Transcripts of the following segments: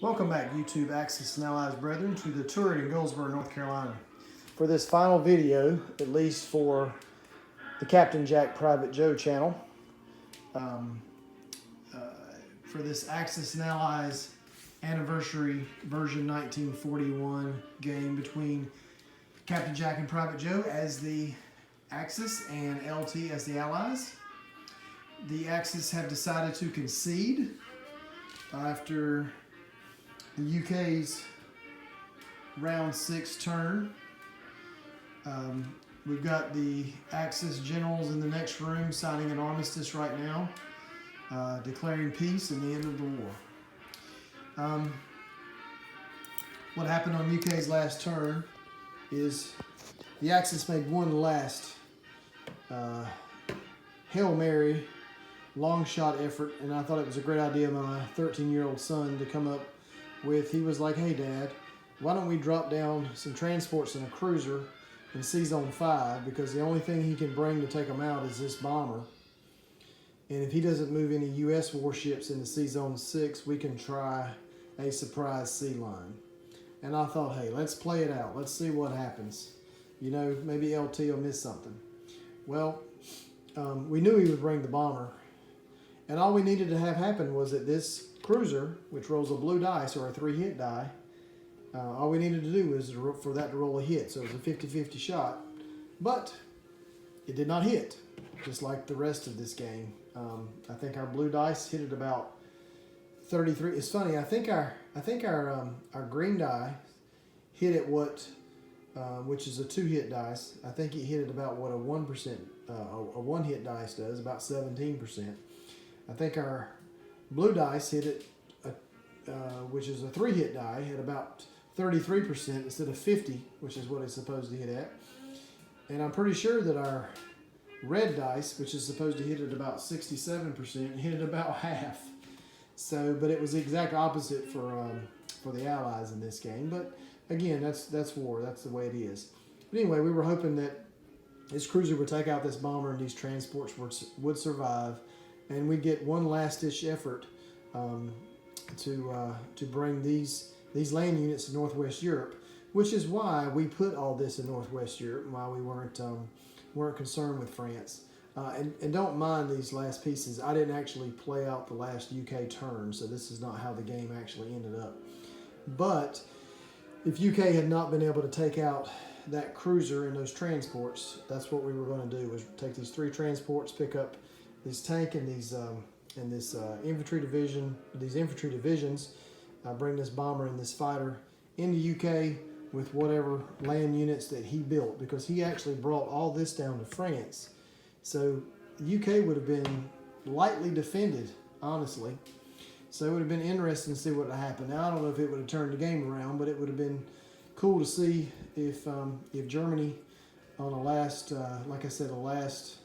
Welcome back, YouTube Axis and Allies brethren, to the turret in Goldsboro, North Carolina. For this final video, at least for the Captain Jack Private Joe channel, for this Axis and Allies anniversary version 1941 game between Captain Jack and Private Joe as the Axis and LT as the Allies. The Axis have decided to concede after the UK's round 6 turn. We've got the Axis generals in the next room signing an armistice right now, declaring peace and the end of the war. What happened on UK's last turn is the Axis made one last Hail Mary long shot effort, and I thought it was a great idea of my 13-year-old son to come up with. He was like, "Hey Dad, why don't we drop down some transports in a cruiser in C-Zone 5, because the only thing he can bring to take them out is this bomber. And if he doesn't move any U.S. warships into C-Zone 6, we can try a surprise sea line." And I thought, hey, let's play it out. Let's see what happens. You know, maybe LT will miss something. Well, we knew he would bring the bomber. And all we needed to have happen was that this cruiser, which rolls a blue dice or a 3-hit die, all we needed to do was for that to roll a hit. So it was a 50-50 shot. But it did not hit, just like the rest of this game. I think our blue dice hit it about 33. It's funny. I think our green die hit at what, which is a 2-hit dice. I think it hit at about what a 1%, a 1-hit dice does, about 17%. I think our blue dice hit it, which is a 3-hit die, at about 33% instead of 50, which is what it's supposed to hit at. And I'm pretty sure that our red dice, which is supposed to hit at about 67%, hit it about half. So, but it was the exact opposite for the Allies in this game. But again, that's war. That's the way it is. But anyway, we were hoping that this cruiser would take out this bomber and these transports would survive, and we'd get one last-ditch effort to bring these land units to Northwest Europe, which is why we put all this in Northwest Europe, and why we weren't concerned with France. And don't mind these last pieces. I didn't actually play out the last UK turn, so this is not how the game actually ended up. But if UK had not been able to take out that cruiser and those transports, that's what we were going to do, was take these 3 transports, pick up this tank and these infantry divisions, bring this bomber and this fighter into UK with whatever land units that he built, because he actually brought all this down to France. So the UK would have been lightly defended, honestly. So it would have been interesting to see what would happen. Now, I don't know if it would have turned the game around, but it would have been cool to see if Germany, on a last, like I said, a last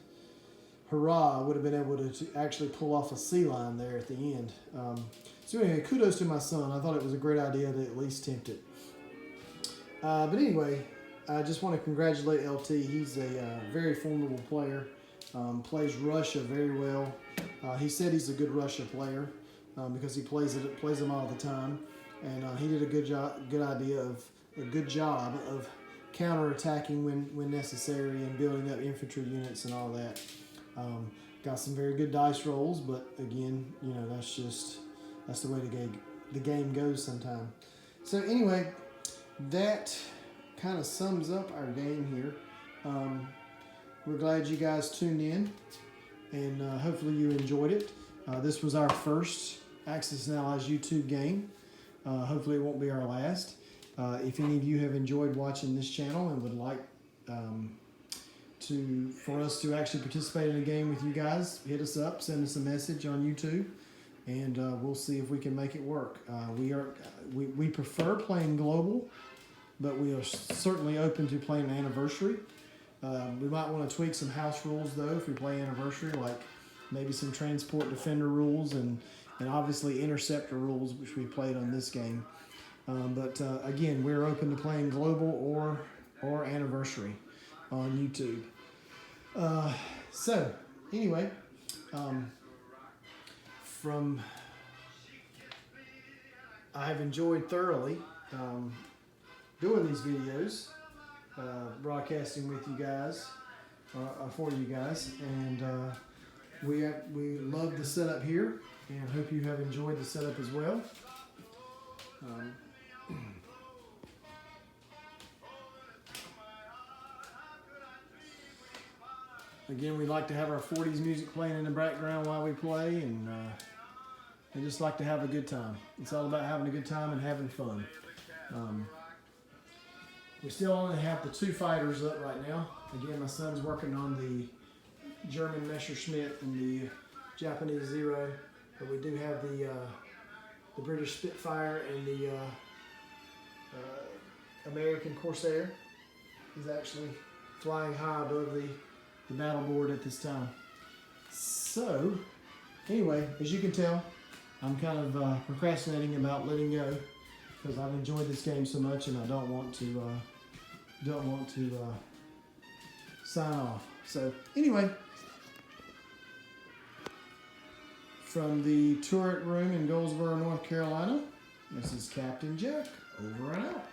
hurrah, would have been able to actually pull off a sea line there at the end. So anyway, kudos to my son. I thought it was a great idea to at least tempt it. But anyway, I just want to congratulate LT. He's a very formidable player. Plays Russia very well. He said he's a good Russia player because he plays them all the time, and he did a good job of counterattacking when necessary and building up infantry units and all that. Got some very good dice rolls, but again, you know, that's the way the game goes sometimes. So anyway, that kind of sums up our game here. We're glad you guys tuned in, and hopefully you enjoyed it. This was our first Axis and Allies YouTube game. Hopefully it won't be our last. If any of you have enjoyed watching this channel and would like for us to actually participate in a game with you guys, hit us up, send us a message on YouTube, and we'll see if we can make it work. We prefer playing global, but we are certainly open to playing anniversary. We might want to tweak some house rules though if we play anniversary, like maybe some transport defender rules and obviously interceptor rules, which we played on this game. But again, we're open to playing global or anniversary on YouTube. So anyway, from I have enjoyed thoroughly doing these videos, broadcasting with you guys, for you guys, and we love the setup here, and hope you have enjoyed the setup as well. Again, we like to have our 40s music playing in the background while we play, and I just like to have a good time. It's all about having a good time and having fun. We still only have the 2 fighters up right now. Again, my son's working on the German Messerschmitt and the Japanese Zero, but we do have the British Spitfire and the American Corsair. He's actually flying high above the battle board at this time. So, anyway, as you can tell, I'm kind of procrastinating about letting go because I've enjoyed this game so much, and I don't want to sign off. So, anyway, from the turret room in Goldsboro, North Carolina, this is Captain Jack, over and out.